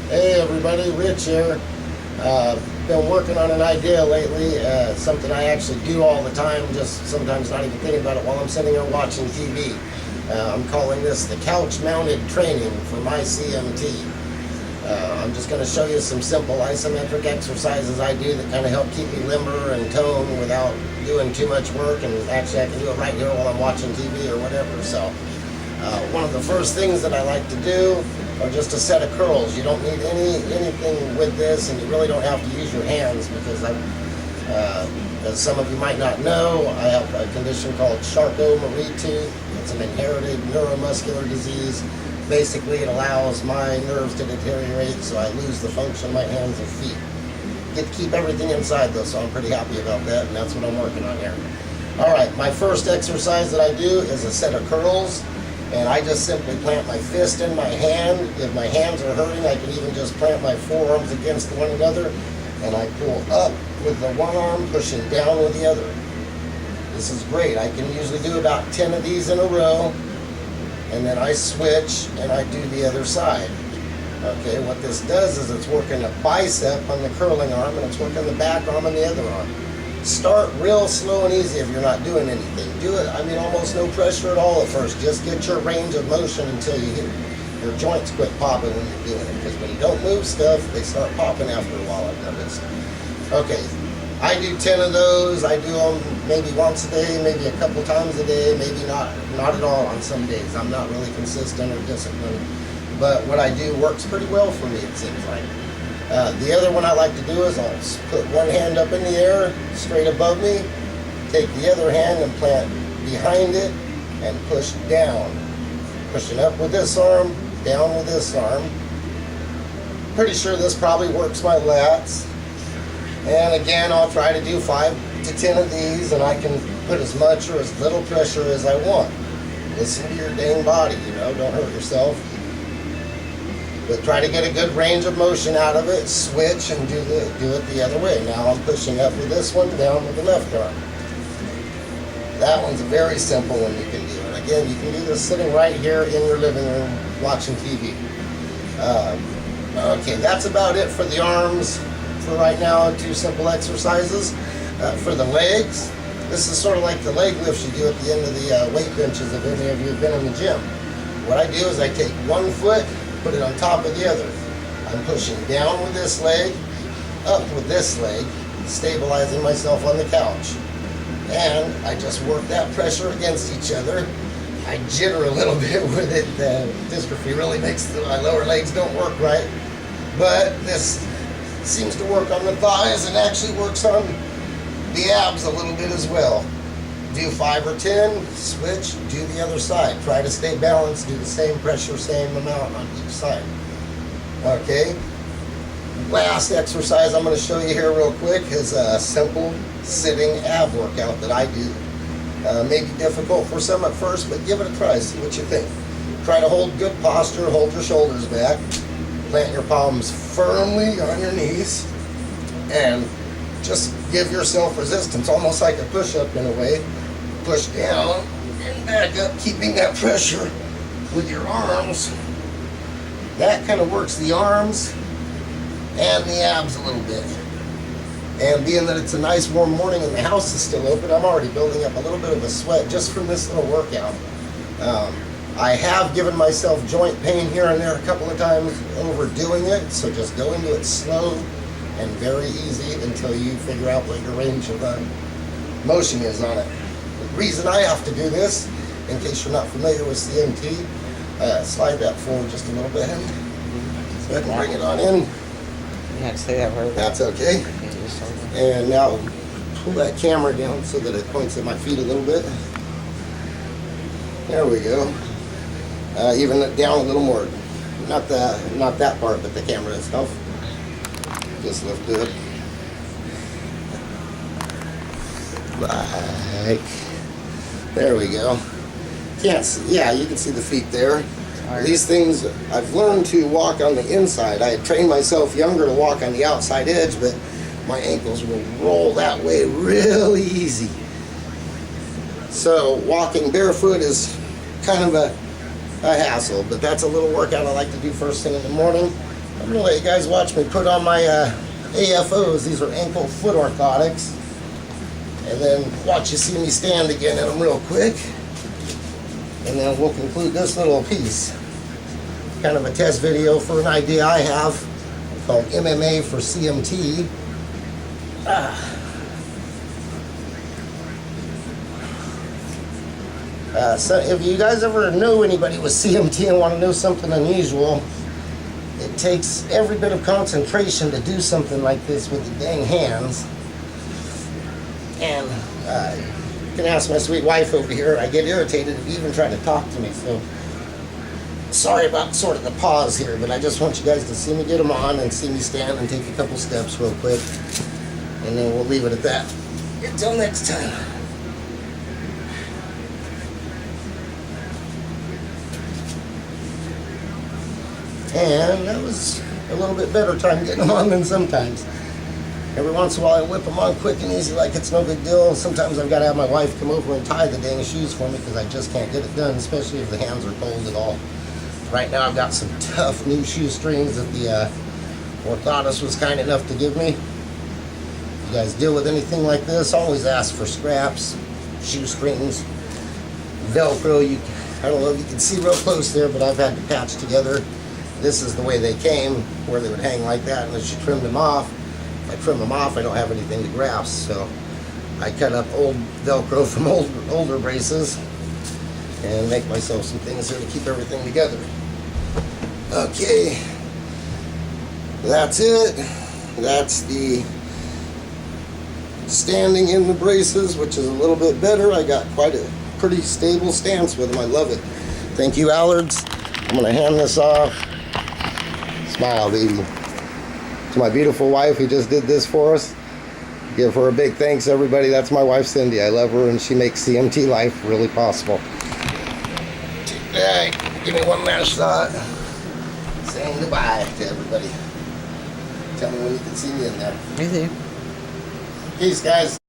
Hey everybody, Rich here. Been working on an idea lately, something I actually do all the time, just sometimes not even thinking about it while I'm sitting here watching TV. I'm calling this the couch mounted training for my CMT. I'm just going to show you some simple isometric exercises I do that kind of help keep me limber and toned without doing too much work, and actually I can do it right here while I'm watching TV or whatever. So one of the first things that I like to do are just a set of curls. You don't need anything with this, and you really don't have to use your hands because as some of you might not know, I have a condition called Charcot-Marie Tooth. It's an inherited neuromuscular disease. Basically, it allows my nerves to deteriorate, so I lose the function of my hands and feet. Get to keep everything inside though, so I'm pretty happy about that, and that's what I'm working on here. All right, my first exercise that I do is a set of curls. And I just simply plant my fist in my hand. If my hands are hurting, I can even just plant my forearms against one another, and I pull up with the one arm, pushing down with the other. This is great. I can usually do about 10 of these in a row, and then I switch and I do the other side. Okay, what this does is it's working a bicep on the curling arm, and it's working the back arm on the other arm. Start real slow and easy if you're not doing anything. Do it, almost no pressure at all at first. Just get your range of motion until your joints quit popping when you're doing it. Because when you don't move stuff, they start popping after a while, I've noticed. Okay, I do 10 of those. I do them maybe once a day, maybe a couple times a day, maybe not at all on some days. I'm not really consistent or disciplined. But what I do works pretty well for me, it seems like. The other one I like to do is I'll put one hand up in the air, straight above me, take the other hand and plant behind it, and push down. Pushing up with this arm, down with this arm. Pretty sure this probably works my lats. And again, I'll try to do 5 to 10 of these, and I can put as much or as little pressure as I want. Listen to your dang body, don't hurt yourself. But try to get a good range of motion out of it, switch, and do it the other way. Now I'm pushing up with this one, down with the left arm. That one's a very simple one you can do. And again, you can do this sitting right here in your living room watching TV. Okay, that's about it for the arms for right now, 2 simple exercises. For the legs, this is sort of like the leg lifts you do at the end of the weight benches if any of you have been in the gym. What I do is I take one foot, put it on top of the other. I'm pushing down with this leg, up with this leg, stabilizing myself on the couch. And I just work that pressure against each other. I jitter a little bit with it. Dystrophy really makes my lower legs don't work right. But this seems to work on the thighs and actually works on the abs a little bit as well. Do 5 or 10, switch, do the other side. Try to stay balanced, do the same pressure, same amount on each side. Okay, last exercise I'm going to show you here real quick is a simple sitting ab workout that I do. May be difficult for some at first, but give it a try, see what you think. Try to hold good posture, hold your shoulders back, plant your palms firmly on your knees, and just give yourself resistance, almost like a push-up in a way. Push down and back up, keeping that pressure with your arms. That kind of works the arms and the abs a little bit. And being that it's a nice warm morning and the house is still open, I'm already building up a little bit of a sweat just from this little workout. I have given myself joint pain here and there a couple of times overdoing it, so just go into it slow and very easy until you figure out what your range of motion is on it. The reason I have to do this, in case you're not familiar with CMT, slide that forward just a little bit, so I can bring it on in. You have to say that word. That's okay. And now pull that camera down so that it points at my feet a little bit. There we go. Even it down a little more. Not that part, but the camera itself. Just lift it. Like, there we go. Can't see, yeah, you can see the feet there. These things, I've learned to walk on the inside. I had trained myself younger to walk on the outside edge, but my ankles will roll that way really easy. So walking barefoot is kind of a hassle, but that's a little workout I like to do first thing in the morning. I'm gonna let you guys watch me put on my AFOs. These are ankle foot orthotics. And then watch you see me stand again in them real quick. And then we'll conclude this little piece. Kind of a test video for an idea I have called MMA for CMT. So if you guys ever know anybody with CMT and want to know something unusual, it takes every bit of concentration to do something like this with the dang hands. And you can ask my sweet wife over here. I get irritated if you even try to talk to me. So sorry about sort of the pause here, but I just want you guys to see me get them on and see me stand and take a couple steps real quick. And then we'll leave it at that. Until next time. And that was a little bit better time getting them on than sometimes. Every once in a while I whip them on quick and easy like it's no big deal. Sometimes I've got to have my wife come over and tie the dang shoes for me because I just can't get it done, especially if the hands are cold at all. Right now I've got some tough new shoestrings that the orthotist was kind enough to give me. If you guys deal with anything like this, always ask for scraps, shoestrings, Velcro. I don't know if you can see real close there, but I've had to patch together. This is the way they came, where they would hang like that, and as you trim them off, if I trim them off, I don't have anything to grasp, so I cut up old Velcro from older braces and make myself some things here to keep everything together. Okay, that's it. That's the standing in the braces, which is a little bit better. I got quite a pretty stable stance with them. I love it. Thank you, Allards. I'm gonna hand this off. Smile, baby. To my beautiful wife who just did this for us. Give her a big thanks, everybody. That's my wife, Cindy. I love her, and she makes CMT life really possible. Alright, give me one last shot. Saying goodbye to everybody. Tell me when you can see me in there. I see. Peace, guys.